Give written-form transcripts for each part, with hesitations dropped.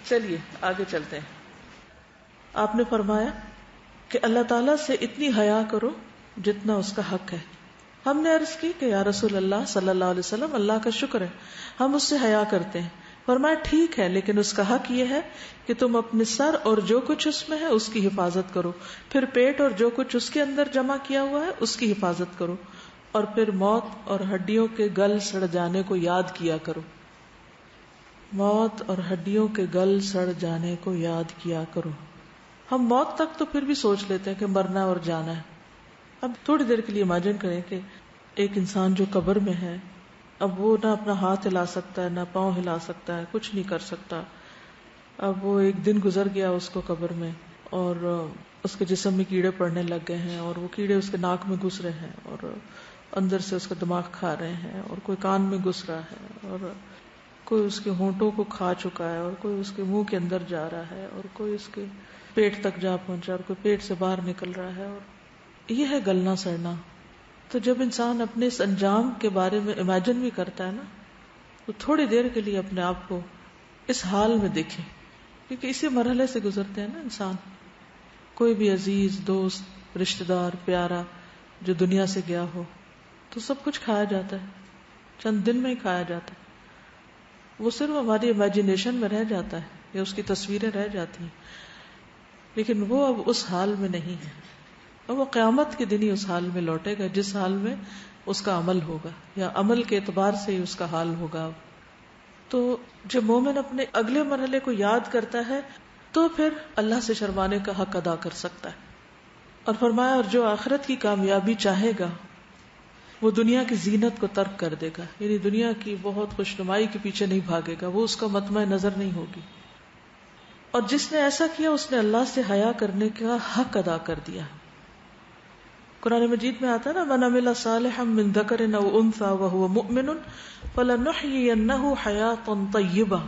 چلیے آگے چلتے ہیں. آپ نے فرمایا کہ اللہ تعالیٰ سے اتنی حیا کرو جتنا اس کا حق ہے. ہم نے عرض کی کہ یا رسول اللہ صلی اللہ علیہ وسلم اللہ کا شکر ہے ہم اس سے حیا کرتے ہیں. فرمایا ٹھیک ہے لیکن اس کا حق یہ ہے کہ تم اپنے سر اور جو کچھ اس میں ہے اس کی حفاظت کرو, پھر پیٹ اور جو کچھ اس کے اندر جمع کیا ہوا ہے اس کی حفاظت کرو, اور پھر موت اور ہڈیوں کے گل سڑ جانے کو یاد کیا کرو. موت اور ہڈیوں کے گل سڑ جانے کو یاد کیا کرو. ہم موت تک تو پھر بھی سوچ لیتے ہیں کہ مرنا اور جانا ہے. اب تھوڑی دیر کے لیے امیجن کریں کہ ایک انسان جو قبر میں ہے, اب وہ نہ اپنا ہاتھ ہلا سکتا ہے نہ پاؤں ہلا سکتا ہے, کچھ نہیں کر سکتا. اب وہ ایک دن گزر گیا اس کو قبر میں, اور اس کے جسم میں کیڑے پڑنے لگ گئے ہیں, اور وہ کیڑے اس کے ناک میں گھس رہے ہیں, اور اندر سے اس کا دماغ کھا رہے ہیں, اور کوئی کان میں گھس رہا ہے, اور کوئی اس کے ہونٹوں کو کھا چکا ہے, اور کوئی اس کے منہ کے اندر جا رہا ہے, اور کوئی اس کے پیٹ تک جا پہنچا, اور کوئی پیٹ سے باہر نکل رہا ہے. اور یہ ہے گلنا سڑنا. تو جب انسان اپنے اس انجام کے بارے میں امیجن بھی کرتا ہے نا, تو تھوڑی دیر کے لیے اپنے آپ کو اس حال میں دیکھے, کیونکہ اسی مرحلے سے گزرتے ہیں نا انسان. کوئی بھی عزیز دوست رشتہ دار پیارا جو دنیا سے گیا ہو تو سب کچھ کھایا جاتا ہے, چند دن میں ہی کھایا جاتا ہے. وہ صرف ہماری امیجنیشن میں رہ جاتا ہے یا اس کی تصویریں رہ جاتی ہیں, لیکن وہ اب اس حال میں نہیں ہے. اور وہ قیامت کے دن ہی اس حال میں لوٹے گا جس حال میں اس کا عمل ہوگا, یا عمل کے اعتبار سے ہی اس کا حال ہوگا. تو جب مومن اپنے اگلے مرحلے کو یاد کرتا ہے تو پھر اللہ سے شرمانے کا حق ادا کر سکتا ہے. اور فرمایا اور جو آخرت کی کامیابی چاہے گا وہ دنیا کی زینت کو ترک کر دے گا, یعنی دنیا کی بہت خوشنمائی کے پیچھے نہیں بھاگے گا, وہ اس کا مطمع نظر نہیں ہوگی. اور جس نے ایسا کیا اس نے اللہ سے حیا کرنے کا حق ادا کر دیا. قرآن مجید میں آتا ہے نا, من عمل صالحا من ذکر او انثى وهو مؤمن فلنحيينه حیاتا طیبہ.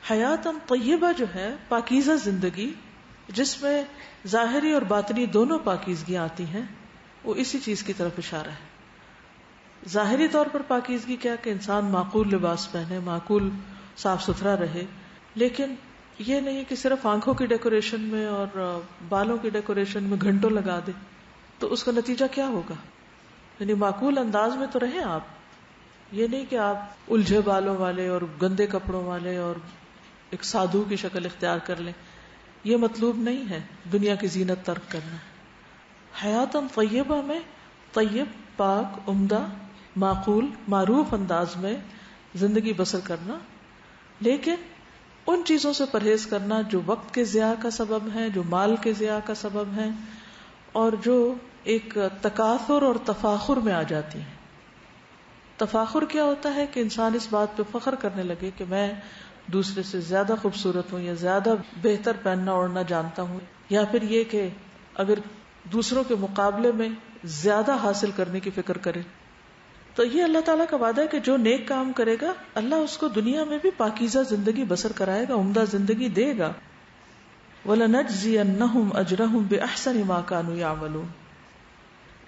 حیاتا طیبہ جو ہے پاکیزہ زندگی, جس میں ظاہری اور باطنی دونوں پاکیزگیاں آتی ہیں, وہ اسی چیز کی طرف اشارہ ہے. ظاہری طور پر پاکیزگی کیا کہ انسان معقول لباس پہنے, معقول صاف ستھرا رہے, لیکن یہ نہیں کہ صرف آنکھوں کی ڈیکوریشن میں اور بالوں کی ڈیکوریشن میں گھنٹوں لگا دے, تو اس کا نتیجہ کیا ہوگا. یعنی معقول انداز میں تو رہیں آپ, یہ نہیں کہ آپ الجھے بالوں والے اور گندے کپڑوں والے اور ایک سادھو کی شکل اختیار کر لیں. یہ مطلوب نہیں ہے دنیا کی زینت ترک کرنا. حیاتاً طیبہ میں طیب پاک عمدہ معقول معروف انداز میں زندگی بسر کرنا, لیکن ان چیزوں سے پرہیز کرنا جو وقت کے ضیاع کا سبب ہیں, جو مال کے ضیاع کا سبب ہیں, اور جو ایک تکاثر اور تفاخر میں آ جاتی ہیں. تفاخر کیا ہوتا ہے کہ انسان اس بات پہ فخر کرنے لگے کہ میں دوسرے سے زیادہ خوبصورت ہوں, یا زیادہ بہتر پہننا اوڑھنا جانتا ہوں, یا پھر یہ کہ اگر دوسروں کے مقابلے میں زیادہ حاصل کرنے کی فکر کرے. تو یہ اللہ تعالیٰ کا وعدہ ہے کہ جو نیک کام کرے گا اللہ اس کو دنیا میں بھی پاکیزہ زندگی بسر کرائے گا, عمدہ زندگی دے گا. وَلَنَجْزِيَنَّهُمْ أَجْرَهُمْ بِأَحْسَنِ مَا كَانُوا يَعْمَلُونَ.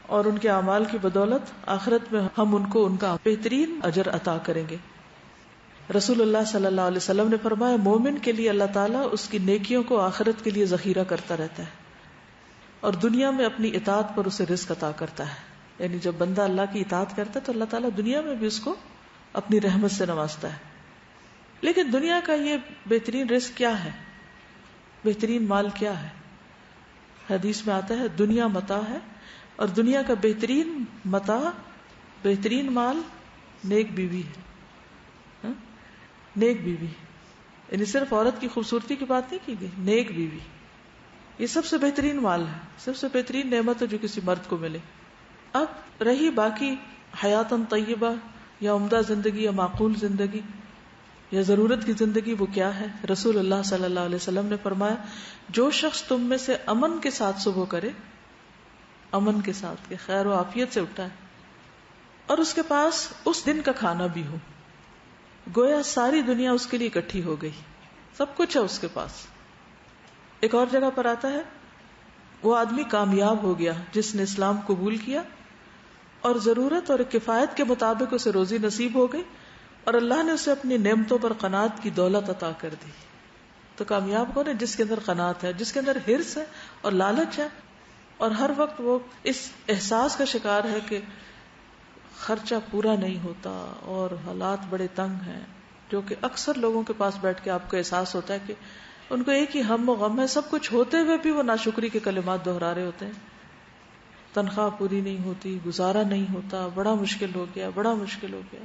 اور ان کے اعمال کی بدولت آخرت میں ہم ان کو ان کا بہترین اجر عطا کریں گے. رسول اللہ صلی اللہ علیہ وسلم نے فرمایا مومن کے لیے اللہ تعالیٰ اس کی نیکیوں کو آخرت کے لیے ذخیرہ کرتا رہتا ہے, اور دنیا میں اپنی اطاعت پر اسے رزق عطا کرتا ہے. یعنی جب بندہ اللہ کی اطاعت کرتا ہے تو اللہ تعالیٰ دنیا میں بھی اس کو اپنی رحمت سے نوازتا ہے. لیکن دنیا کا یہ بہترین رزق کیا ہے, بہترین مال کیا ہے؟ حدیث میں آتا ہے دنیا متاع ہے, اور دنیا کا بہترین متاع بہترین مال نیک بیوی ہے. نیک بیوی, یعنی صرف عورت کی خوبصورتی کی بات نہیں کی گئی, نیک بیوی یہ سب سے بہترین مال ہے, سب سے بہترین نعمت ہے جو کسی مرد کو ملے. اب رہی باقی حیاتاً طیبہ یا عمدہ زندگی یا معقول زندگی یا ضرورت کی زندگی, وہ کیا ہے؟ رسول اللہ صلی اللہ علیہ وسلم نے فرمایا جو شخص تم میں سے امن کے ساتھ صبح کرے, امن کے ساتھ کہ خیر و عافیت سے اٹھا ہے, اور اس کے پاس اس دن کا کھانا بھی ہو, گویا ساری دنیا اس کے لیے اکٹھی ہو گئی, سب کچھ ہے اس کے پاس. ایک اور جگہ پر آتا ہے وہ آدمی کامیاب ہو گیا جس نے اسلام قبول کیا اور ضرورت اور کفایت کے مطابق اسے روزی نصیب ہو گئی, اور اللہ نے اسے اپنی نعمتوں پر قناعت کی دولت عطا کر دی. تو کامیاب کون ہے؟ جس کے اندر قناعت ہے، جس کے اندر حرص ہے اور لالچ ہے، اور ہر وقت وہ اس احساس کا شکار ہے کہ خرچہ پورا نہیں ہوتا اور حالات بڑے تنگ ہیں، جو کہ اکثر لوگوں کے پاس بیٹھ کے آپ کو احساس ہوتا ہے کہ ان کو ایک ہی ہم و غم ہے، سب کچھ ہوتے ہوئے بھی وہ ناشکری کے کلمات دہرا رہے ہوتے ہیں، تنخواہ پوری نہیں ہوتی، گزارا نہیں ہوتا، بڑا مشکل ہو گیا، بڑا مشکل ہو گیا۔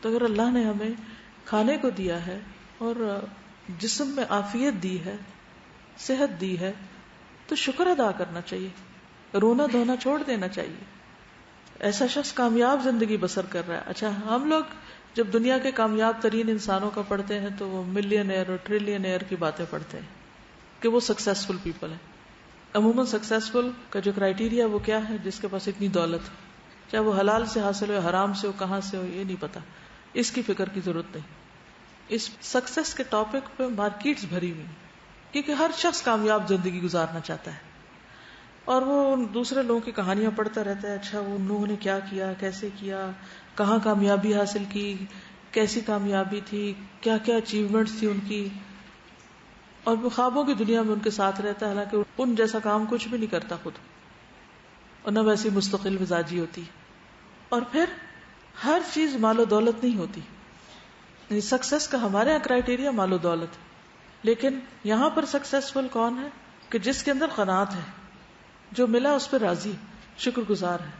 تو اگر اللہ نے ہمیں کھانے کو دیا ہے اور جسم میں عافیت دی ہے، صحت دی ہے، تو شکر ادا کرنا چاہیے، رونا دھونا چھوڑ دینا چاہیے۔ ایسا شخص کامیاب زندگی بسر کر رہا ہے۔ اچھا، ہم لوگ جب دنیا کے کامیاب ترین انسانوں کا پڑھتے ہیں تو وہ ملینئر اور ٹریلینئر کی باتیں پڑھتے ہیں کہ وہ سکسیسفل پیپل ہیں۔ عموماً سکسیسفل کا جو کرائیٹیریا وہ کیا ہے؟ جس کے پاس اتنی دولت ہے، چاہے وہ حلال سے حاصل ہو، حرام سے ہو، کہاں سے ہو، یہ نہیں پتا، اس کی فکر کی ضرورت نہیں۔ اس سکسیس کے ٹاپک پہ مارکیٹس بھری ہوئی، کیونکہ ہر شخص کامیاب زندگی گزارنا چاہتا ہے، اور وہ دوسرے لوگوں کی کہانیاں پڑھتا رہتا ہے، اچھا وہ ان لوگوں نے کیا کیا، کیسے کیا، کہاں کامیابی حاصل کی، کیسی کامیابی تھی، کیا کیا اچیومنٹس تھی ان کی، اور وہ خوابوں کی دنیا میں ان کے ساتھ رہتا ہے، حالانکہ ان جیسا کام کچھ بھی نہیں کرتا خود، اور نہ ویسی مستقل مزاجی ہوتی۔ اور پھر ہر چیز مال و دولت نہیں ہوتی، یعنی سکسیس کا ہمارے یہاں کرائیٹیریا مال و دولت ہے، لیکن یہاں پر سکسیسفل کون ہے؟ کہ جس کے اندر قناعت ہے، جو ملا اس پہ راضی، شکر گزار ہے۔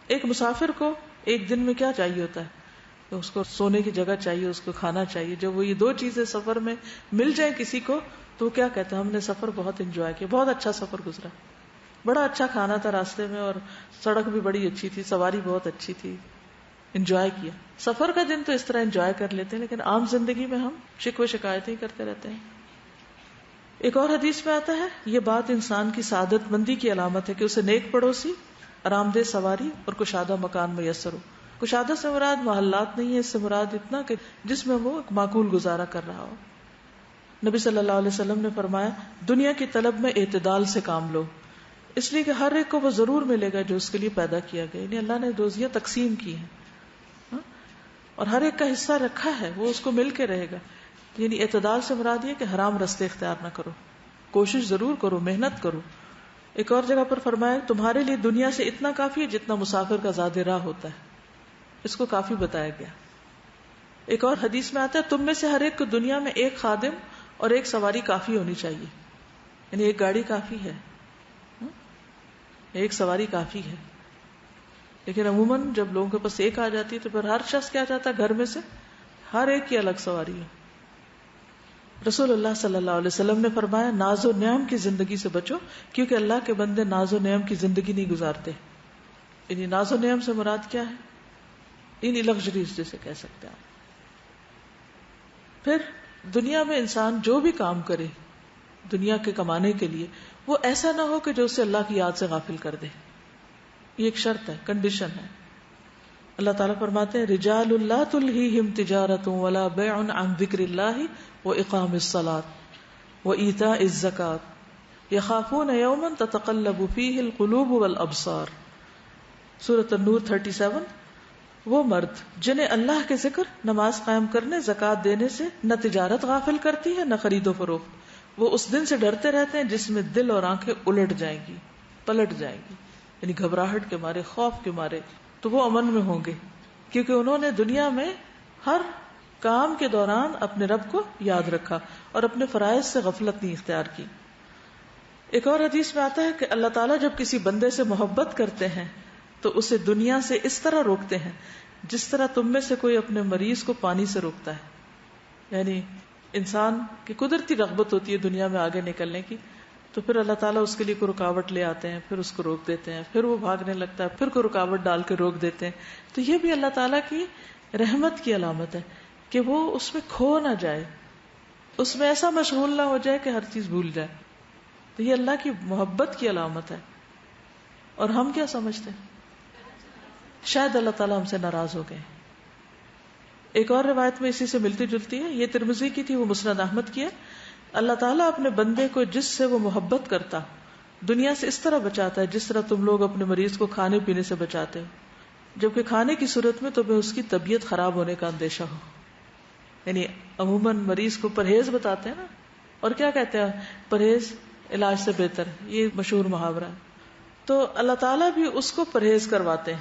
ایک مسافر کو ایک دن میں کیا چاہیے ہوتا ہے؟ تو اس کو سونے کی جگہ چاہیے، اس کو کھانا چاہیے۔ جب وہ یہ دو چیزیں سفر میں مل جائیں کسی کو تو وہ کیا کہتا ہے؟ ہم نے سفر بہت انجوائے کیا، بہت اچھا سفر گزرا، بڑا اچھا کھانا تھا راستے میں، اور سڑک بھی بڑی اچھی تھی، سواری بہت اچھی تھی، انجوائے کیا۔ سفر کا دن تو اس طرح انجوائے کر لیتے ہیں، لیکن عام زندگی میں ہم شکوے شکایتیں کرتے رہتے ہیں۔ ایک اور حدیث میں آتا ہے، یہ بات انسان کی سعادت مندی کی علامت ہے کہ اسے نیک پڑوسی، آرام دہ سواری اور کشادہ مکان میسر ہو۔ کشادہ سے مراد محلات نہیں ہے، اس سے مراد اتنا کہ جس میں وہ ایک معقول گزارا کر رہا ہو۔ نبی صلی اللہ علیہ وسلم نے فرمایا، دنیا کی طلب میں اعتدال سے کام لو، اس لیے کہ ہر ایک کو وہ ضرور ملے گا جو اس کے لیے پیدا کیا گیا، یعنی اللہ نے روزیاں تقسیم کی ہیں اور ہر ایک کا حصہ رکھا ہے، وہ اس کو مل کے رہے گا۔ یعنی اعتدال سے مراد یہ کہ حرام رستے اختیار نہ کرو، کوشش ضرور کرو، محنت کرو۔ ایک اور جگہ پر فرمایا، تمہارے لیے دنیا سے اتنا کافی ہے جتنا مسافر کا زاد راہ ہوتا ہے، اس کو کافی بتایا گیا۔ ایک اور حدیث میں آتا ہے، تم میں سے ہر ایک کو دنیا میں ایک خادم اور ایک سواری کافی ہونی چاہیے، یعنی ایک گاڑی کافی ہے، ایک سواری کافی ہے۔ لیکن عموماً جب لوگوں کے پاس ایک آ جاتی ہے تو پھر ہر شخص کیا چاہتا ہے؟ گھر میں سے ہر ایک کی الگ سواری ہے۔ رسول اللہ صلی اللہ علیہ وسلم نے فرمایا، ناز و نعم کی زندگی سے بچو، کیونکہ اللہ کے بندے ناز و نعم کی زندگی نہیں گزارتے۔ یعنی ناز و نعم سے مراد کیا ہے؟ یعنی لگژریز جسے کہہ سکتے ہیں۔ پھر دنیا میں انسان جو بھی کام کرے دنیا کے کمانے کے لیے، وہ ایسا نہ ہو کہ جو اسے اللہ کی یاد سے غافل کر دے۔ یہ ایک شرط ہے، کنڈیشن ہے۔ اللہ تعالیٰ فرماتے ہیں، رجال لا تلہیہم تجارۃ ولا بیع عن ذکر اللہ واقام الصلاۃ وایتاء الزکاۃ یخافون یوما تتقلب فیہ القلوب والابصار۔ سورۃ النور 37۔ وہ مرد جنہیں اللہ کے ذکر، نماز قائم کرنے، زکوٰۃ دینے سے نہ تجارت غافل کرتی ہے نہ خرید و فروخت، وہ اس دن سے ڈرتے رہتے ہیں جس میں دل اور آنکھیں الٹ جائیں گی، پلٹ جائیں گی، یعنی گھبراہٹ کے مارے، خوف کے مارے، تو وہ امن میں ہوں گے، کیونکہ انہوں نے دنیا میں ہر کام کے دوران اپنے رب کو یاد رکھا اور اپنے فرائض سے غفلت نہیں اختیار کی۔ ایک اور حدیث میں آتا ہے کہ اللہ تعالیٰ جب کسی بندے سے محبت کرتے ہیں تو اسے دنیا سے اس طرح روکتے ہیں جس طرح تم میں سے کوئی اپنے مریض کو پانی سے روکتا ہے۔ یعنی انسان کی قدرتی رغبت ہوتی ہے دنیا میں آگے نکلنے کی، تو پھر اللہ تعالیٰ اس کے لیے کوئی رکاوٹ لے آتے ہیں، پھر اس کو روک دیتے ہیں، پھر وہ بھاگنے لگتا ہے، پھر کوئی رکاوٹ ڈال کے روک دیتے ہیں۔ تو یہ بھی اللہ تعالیٰ کی رحمت کی علامت ہے کہ وہ اس میں کھو نہ جائے، اس میں ایسا مشغول نہ ہو جائے کہ ہر چیز بھول جائے۔ تو یہ اللہ کی محبت کی علامت ہے۔ اور ہم کیا سمجھتے ہیں؟ شاید اللہ تعالیٰ ہم سے ناراض ہو گئے۔ ایک اور روایت میں اسی سے ملتی جلتی ہے، یہ ترمذی کی تھی، وہ مسند احمد کی ہے۔ اللہ تعالیٰ اپنے بندے کو جس سے وہ محبت کرتا دنیا سے اس طرح بچاتا ہے جس طرح تم لوگ اپنے مریض کو کھانے پینے سے بچاتے ہو، جبکہ کھانے کی صورت میں تمہیں اس کی طبیعت خراب ہونے کا اندیشہ ہو۔ یعنی عموماً مریض کو پرہیز بتاتے ہیں نا، اور کیا کہتے ہیں پرہیز علاج سے بہتر، یہ مشہور محاورہ ہے. تو اللہ تعالیٰ بھی اس کو پرہیز کرواتے ہیں.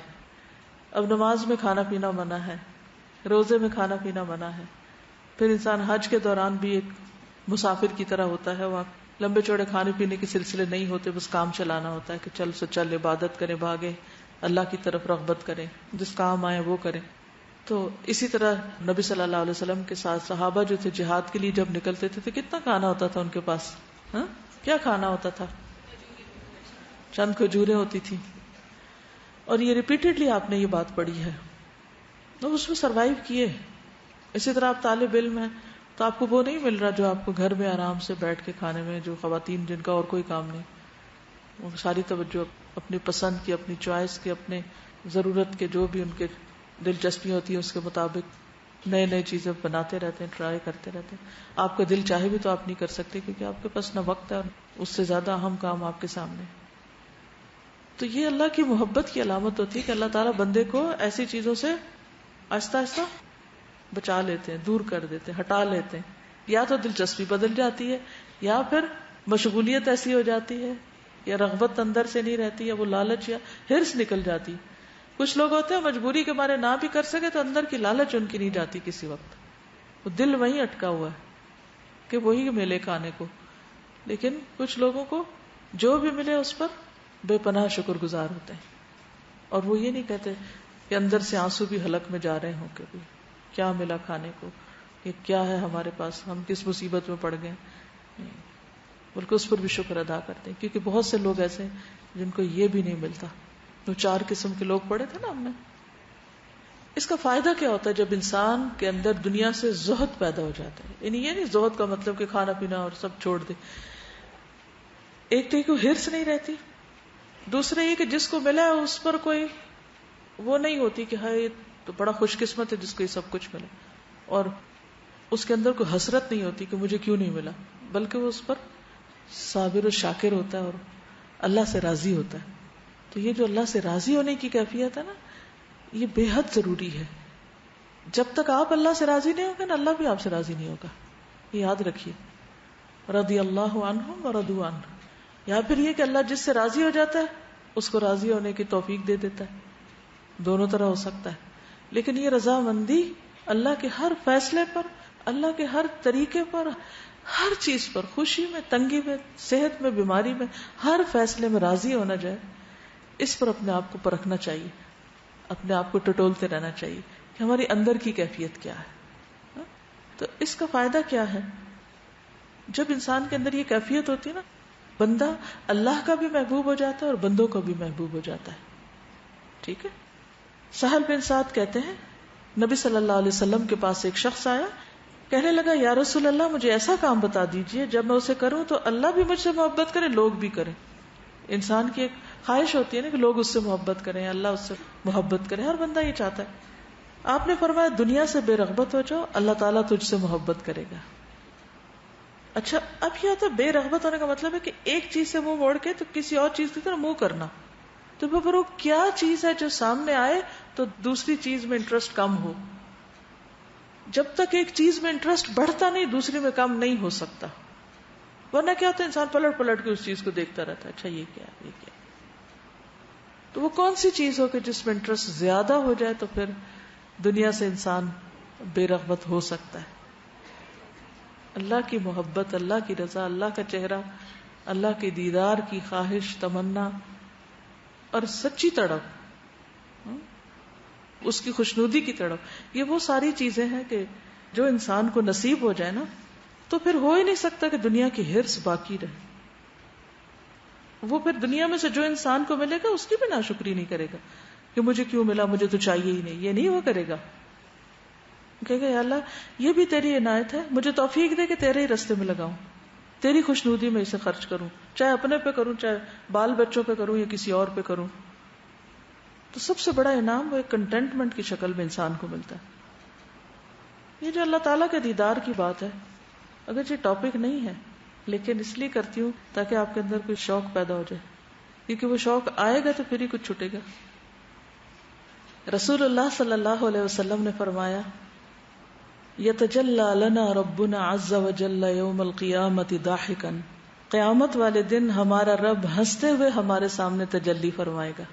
اب نماز میں کھانا پینا منع ہے، روزے میں کھانا پینا منع ہے. پھر انسان حج کے دوران بھی ایک مسافر کی طرح ہوتا ہے، وہاں لمبے چوڑے کھانے پینے کے سلسلے نہیں ہوتے، بس کام چلانا ہوتا ہے کہ چل سے چل عبادت کریں، بھاگیں، اللہ کی طرف رغبت کریں، جس کام آئے وہ کریں. تو اسی طرح نبی صلی اللہ علیہ وسلم کے ساتھ صحابہ جو تھے جہاد کے لیے جب نکلتے تھے تو کتنا کھانا ہوتا تھا ان کے پاس. ہاں کیا کھانا ہوتا تھا؟ چند کھجوریں ہوتی تھی. اور یہ ریپیٹڈلی آپ نے یہ بات پڑھی ہے، تو اس میں سروائیو کیے. اسی طرح آپ طالب علم ہیں تو آپ کو وہ نہیں مل رہا جو آپ کو گھر میں آرام سے بیٹھ کے کھانے میں، جو خواتین جن کا اور کوئی کام نہیں، وہ ساری توجہ اپنی پسند کی، اپنی چوائس کی، اپنے ضرورت کے جو بھی ان کے دلچسپی ہوتی ہے اس کے مطابق نئے نئے چیزیں بناتے رہتے ہیں، ٹرائی کرتے رہتے ہیں. آپ کا دل چاہے بھی تو آپ نہیں کر سکتے کیونکہ آپ کے پاس نہ وقت ہے اور اس سے زیادہ اہم کام آپ کے سامنے. تو یہ اللہ کی محبت کی علامت ہوتی ہے کہ اللہ تعالیٰ بندے کو ایسی چیزوں سے آہستہ آہستہ بچا لیتے ہیں، دور کر دیتے ہیں، ہٹا لیتے ہیں. یا تو دلچسپی بدل جاتی ہے، یا پھر مشغولیت ایسی ہو جاتی ہے، یا رغبت اندر سے نہیں رہتی، یا وہ لالچ یا ہرس نکل جاتی. کچھ لوگ ہوتے ہیں مجبوری کے مارے نہ بھی کر سکے تو اندر کی لالچ ان کی نہیں جاتی کسی وقت، وہ دل وہیں اٹکا ہوا ہے کہ وہی ملے کھانے کو. لیکن کچھ لوگوں کو جو بھی ملے اس پر بے پناہ شکر گزار ہوتے ہیں، اور وہ یہ نہیں کہتے کہ اندر سے آنسو بھی حلق میں جا رہے ہوں کہ کیا ملا کھانے کو، یہ کیا ہے ہمارے پاس، ہم کس مصیبت میں پڑ گئے. بلکہ اس پر بھی شکر ادا کرتے ہیں، کیونکہ بہت سے لوگ ایسے ہیں جن کو یہ بھی نہیں ملتا. تو 4 قسم کے لوگ پڑھے تھے نا ہم نے. اس کا فائدہ کیا ہوتا ہے جب انسان کے اندر دنیا سے زہد پیدا ہو جاتا ہے. یعنی یہ نہیں زہد کا مطلب کہ کھانا پینا اور سب چھوڑ دے. ایک تو کوئی ہرس نہیں رہتی، دوسرے یہ کہ جس کو ملا ہے اس پر کوئی وہ نہیں ہوتی کہ ہائے تو بڑا خوش قسمت ہے جس کو یہ سب کچھ ملا، اور اس کے اندر کوئی حسرت نہیں ہوتی کہ مجھے کیوں نہیں ملا، بلکہ وہ اس پر صابر و شاکر ہوتا ہے اور اللہ سے راضی ہوتا ہے. تو یہ جو اللہ سے راضی ہونے کی کیفیت ہے نا، یہ بے حد ضروری ہے. جب تک آپ اللہ سے راضی نہیں ہوگے نا، اللہ بھی آپ سے راضی نہیں ہوگا. یہ یاد رکھیے. رضی اللہ عنہم ورضوا عنہ. یا پھر یہ کہ اللہ جس سے راضی ہو جاتا ہے اس کو راضی ہونے کی توفیق دے دیتا ہے. دونوں طرح ہو سکتا ہے. لیکن یہ رضامندی اللہ کے ہر فیصلے پر، اللہ کے ہر طریقے پر، ہر چیز پر، خوشی میں، تنگی میں، صحت میں، بیماری میں، ہر فیصلے میں راضی ہونا جائے، اس پر اپنے آپ کو پرکھنا چاہیے، اپنے آپ کو ٹٹولتے رہنا چاہیے کہ ہماری اندر کی کیفیت کیا ہے. تو اس کا فائدہ کیا ہے؟ جب انسان کے اندر یہ کیفیت ہوتی ہے نا، بندہ اللہ کا بھی محبوب ہو جاتا ہے اور بندوں کا بھی محبوب ہو جاتا ہے. ٹھیک ہے. سہل بن سعد کہتے ہیں نبی صلی اللہ علیہ وسلم کے پاس ایک شخص آیا، کہنے لگا یا رسول اللہ مجھے ایسا کام بتا دیجئے جب میں اسے کروں تو اللہ بھی مجھ سے محبت کرے، لوگ بھی کریں. انسان کی ایک خواہش ہوتی ہے نا کہ لوگ اس سے محبت کریں، اللہ اس سے محبت کرے، ہر بندہ یہ چاہتا ہے. آپ نے فرمایا دنیا سے بے رغبت ہو جاؤ، اللہ تعالیٰ تجھ سے محبت کرے گا. اچھا اب یہ ہوتا ہے بے رغبت ہونے کا مطلب ہے کہ ایک چیز سے منہ موڑ کے تو کسی اور چیز کی طرف منہ کرنا. تو پھر وہ کیا چیز ہے جو سامنے آئے تو دوسری چیز میں انٹرسٹ کم ہو. جب تک ایک چیز میں انٹرسٹ بڑھتا نہیں دوسری میں کم نہیں ہو سکتا. ورنہ کیا ہوتا ہے انسان پلٹ پلٹ کے اس چیز کو دیکھتا رہتا ہے، اچھا یہ کیا یہ کیا. تو وہ کون سی چیز ہو کہ جس میں انٹرسٹ زیادہ ہو جائے تو پھر دنیا سے انسان بے رغبت ہو سکتا ہے. اللہ کی محبت، اللہ کی رضا، اللہ کا چہرہ، اللہ کے دیدار کی خواہش، تمنا اور سچی تڑپ، اس کی خوشنودی کی تڑپ، یہ وہ ساری چیزیں ہیں کہ جو انسان کو نصیب ہو جائے نا تو پھر ہو ہی نہیں سکتا کہ دنیا کی ہرس باقی رہے. وہ پھر دنیا میں سے جو انسان کو ملے گا اس کی بھی ناشکری نہیں کرے گا کہ مجھے کیوں ملا، مجھے تو چاہیے ہی نہیں، یہ نہیں وہ کرے گا. کہے گا یا اللہ یہ بھی تیری عنایت ہے، مجھے توفیق دے کہ تیرے ہی رستے میں لگاؤں، تیری خوشنودی میں اسے خرچ کروں، چاہے اپنے پہ کروں، چاہے بال بچوں پہ کروں یا کسی اور پہ کروں. تو سب سے بڑا انعام وہ ایک کنٹینٹمنٹ کی شکل میں انسان کو ملتا ہے. یہ جو اللہ تعالیٰ کے دیدار کی بات ہے، اگر یہ ٹاپک نہیں ہے لیکن اس لیے کرتی ہوں تاکہ آپ کے اندر کوئی شوق پیدا ہو جائے، کیونکہ وہ شوق آئے گا تو پھر ہی کچھ چھٹے گا. رسول اللہ صلی اللہ علیہ وسلم نے فرمایا یتجلی لنا ربنا عز وجل یوم القیامت ضاحکا، قیامت والے دن ہمارا رب ہنستے ہوئے ہمارے سامنے تجلی فرمائے گا.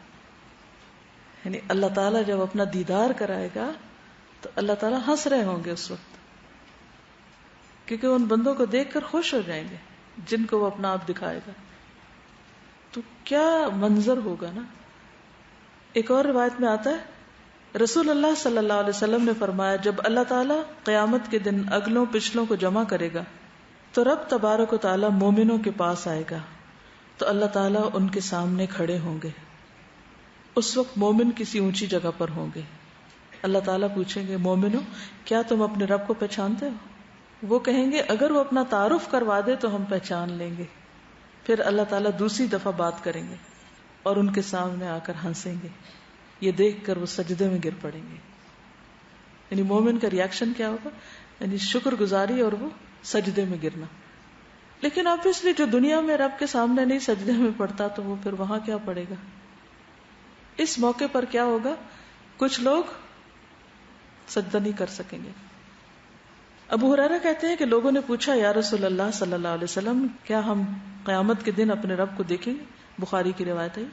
یعنی اللہ تعالیٰ جب اپنا دیدار کرائے گا تو اللہ تعالیٰ ہنس رہے ہوں گے اس وقت، کیونکہ ان بندوں کو دیکھ کر خوش ہو جائیں گے جن کو وہ اپنا آپ دکھائے گا. تو کیا منظر ہوگا نا. ایک اور روایت میں آتا ہے رسول اللہ صلی اللہ علیہ وسلم نے فرمایا جب اللہ تعالیٰ قیامت کے دن اگلوں پچھلوں کو جمع کرے گا تو رب تبارک و تعالیٰ مومنوں کے پاس آئے گا تو اللہ تعالیٰ ان کے سامنے کھڑے ہوں گے. اس وقت مومن کسی اونچی جگہ پر ہوں گے. اللہ تعالیٰ پوچھیں گے مومنوں کیا تم اپنے رب کو پہچانتے ہو؟ وہ کہیں گے اگر وہ اپنا تعارف کروا دے تو ہم پہچان لیں گے. پھر اللہ تعالیٰ دوسری دفعہ بات کریں گے اور ان کے سامنے آ کر ہنسیں گے. یہ دیکھ کر وہ سجدے میں گر پڑیں گے. یعنی مومن کا ریاکشن کیا ہوگا؟ یعنی شکر گزاری اور وہ سجدے میں گرنا. لیکن obviously جو دنیا میں رب کے سامنے نہیں سجدے میں پڑتا تو وہ پھر وہاں کیا پڑے گا؟ اس موقع پر کیا ہوگا؟ کچھ لوگ سجدہ نہیں کر سکیں گے. ابو ہریرہ کہتے ہیں کہ لوگوں نے پوچھا یا رسول اللہ صلی اللہ علیہ وسلم کیا ہم قیامت کے دن اپنے رب کو دیکھیں گے؟ بخاری کی روایت ہے.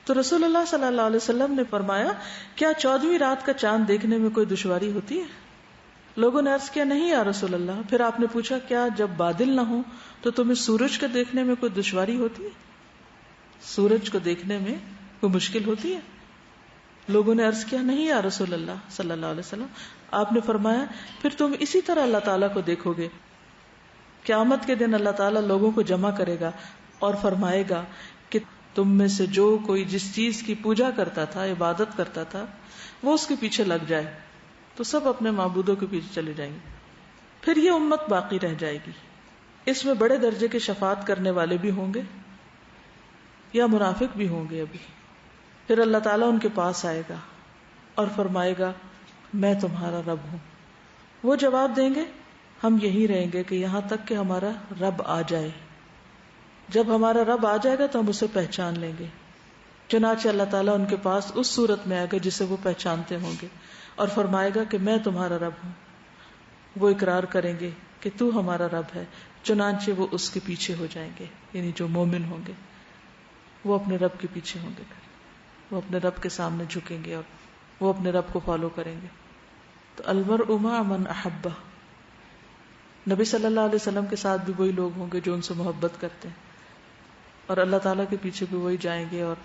تو رسول اللہ صلی اللہ علیہ وسلم نے فرمایا کیا 14ویں رات کا چاند دیکھنے میں کوئی دشواری ہوتی ہے؟ لوگوں نے عرض کیا نہیں یا رسول اللہ. پھر آپ نے پوچھا کیا جب بادل نہ ہوں تو تمہیں سورج کو دیکھنے میں کوئی دشواری ہوتی ہے؟ سورج کو دیکھنے میں کوئی مشکل ہوتی ہے؟ لوگوں نے عرض کیا نہیں یا رسول اللہ صلی اللہ علیہ وسلم. آپ نے فرمایا پھر تم اسی طرح اللہ تعالیٰ کو دیکھو گے. قیامت کے دن اللہ تعالیٰ لوگوں کو جمع کرے گا اور فرمائے گا کہ تم میں سے جو کوئی جس چیز کی پوجا کرتا تھا عبادت کرتا تھا وہ اس کے پیچھے لگ جائے. تو سب اپنے معبودوں کے پیچھے چلے جائیں گے. پھر یہ امت باقی رہ جائے گی. اس میں بڑے درجے کے شفاعت کرنے والے بھی ہوں گے یا منافق بھی ہوں گے ابھی. پھر اللہ تعالیٰ ان کے پاس آئے گا اور فرمائے گا میں تمہارا رب ہوں. وہ جواب دیں گے ہم یہی رہیں گے کہ یہاں تک کہ ہمارا رب آ جائے. جب ہمارا رب آ جائے گا تو ہم اسے پہچان لیں گے. چنانچہ اللہ تعالیٰ ان کے پاس اس صورت میں آئے گا جسے وہ پہچانتے ہوں گے اور فرمائے گا کہ میں تمہارا رب ہوں. وہ اقرار کریں گے کہ تو ہمارا رب ہے. چنانچہ وہ اس کے پیچھے ہو جائیں گے. یعنی جو مومن ہوں گے وہ اپنے رب کے پیچھے ہوں گے. وہ اپنے رب کے سامنے جھکیں گے اور وہ اپنے رب کو فالو کریں گے. تو المرء مع من احبہ. نبی صلی اللہ علیہ وسلم کے ساتھ بھی وہی لوگ ہوں گے جو ان سے محبت کرتے ہیں اور اللہ تعالیٰ کے پیچھے بھی وہی جائیں گے اور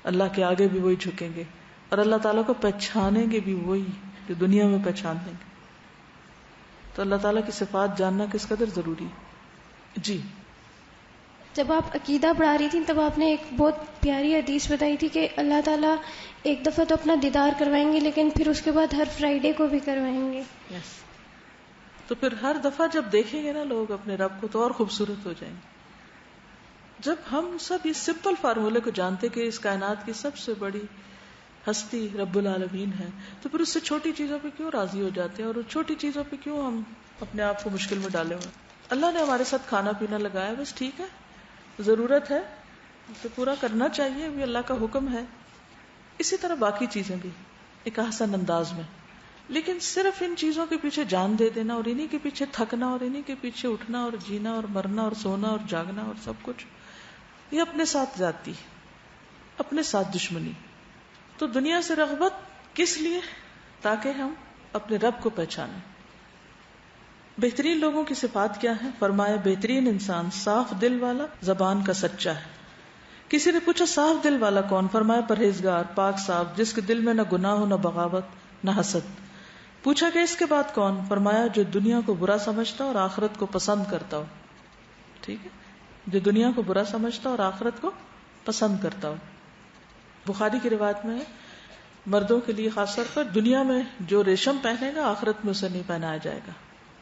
اللہ کے آگے بھی وہی جھکیں گے اور اللہ تعالیٰ کو پہچانیں گے بھی وہی جو دنیا میں پہچان دیں گے. تو اللہ تعالیٰ کی صفات جاننا کس قدر ضروری ہے. جی جب آپ عقیدہ پڑھا رہی تھیں تب آپ نے ایک بہت پیاری حدیث بتائی تھی کہ اللہ تعالیٰ ایک دفعہ تو اپنا دیدار کروائیں گے لیکن پھر اس کے بعد ہر فرائیڈے کو بھی کروائیں گے. yes. تو پھر ہر دفعہ جب دیکھیں گے نا لوگ اپنے رب کو تو اور خوبصورت ہو جائیں گے. جب ہم سب اس سمپل فارمولے کو جانتے کہ اس کائنات کی سب سے بڑی ہستی رب العالمین ہے تو پھر اس سے چھوٹی چیزوں پہ کیوں راضی ہو جاتے ہیں اور چھوٹی چیزوں پہ کیوں ہم اپنے آپ کو مشکل میں ڈالے ہوئے. اللہ نے ہمارے ساتھ کھانا پینا لگایا بس ٹھیک ہے ضرورت ہے تو پورا کرنا چاہیے بھی اللہ کا حکم ہے. اسی طرح باقی چیزیں بھی ایک احسن انداز میں. لیکن صرف ان چیزوں کے پیچھے جان دے دینا اور انہی کے پیچھے تھکنا اور انہی کے پیچھے اٹھنا اور جینا اور مرنا اور سونا اور جاگنا اور سب کچھ یہ اپنے ساتھ جاتی اپنے ساتھ دشمنی. تو دنیا سے رغبت کس لیے؟ تاکہ ہم اپنے رب کو پہچانیں. بہترین لوگوں کی صفات کیا ہے؟ فرمایا بہترین انسان صاف دل والا زبان کا سچا ہے. کسی نے پوچھا صاف دل والا کون؟ فرمایا پرہیزگار پاک صاف جس کے دل میں نہ گناہ ہو نہ بغاوت نہ حسد. پوچھا کہ اس کے بعد کون؟ فرمایا جو دنیا کو برا سمجھتا اور آخرت کو پسند کرتا ہو. ٹھیک ہے جو دنیا کو برا سمجھتا اور آخرت کو پسند کرتا ہو. بخاری کی روایت میں مردوں کے لیے خاص طور پر دنیا میں جو ریشم پہنے گا آخرت میں اسے نہیں پہنایا جائے گا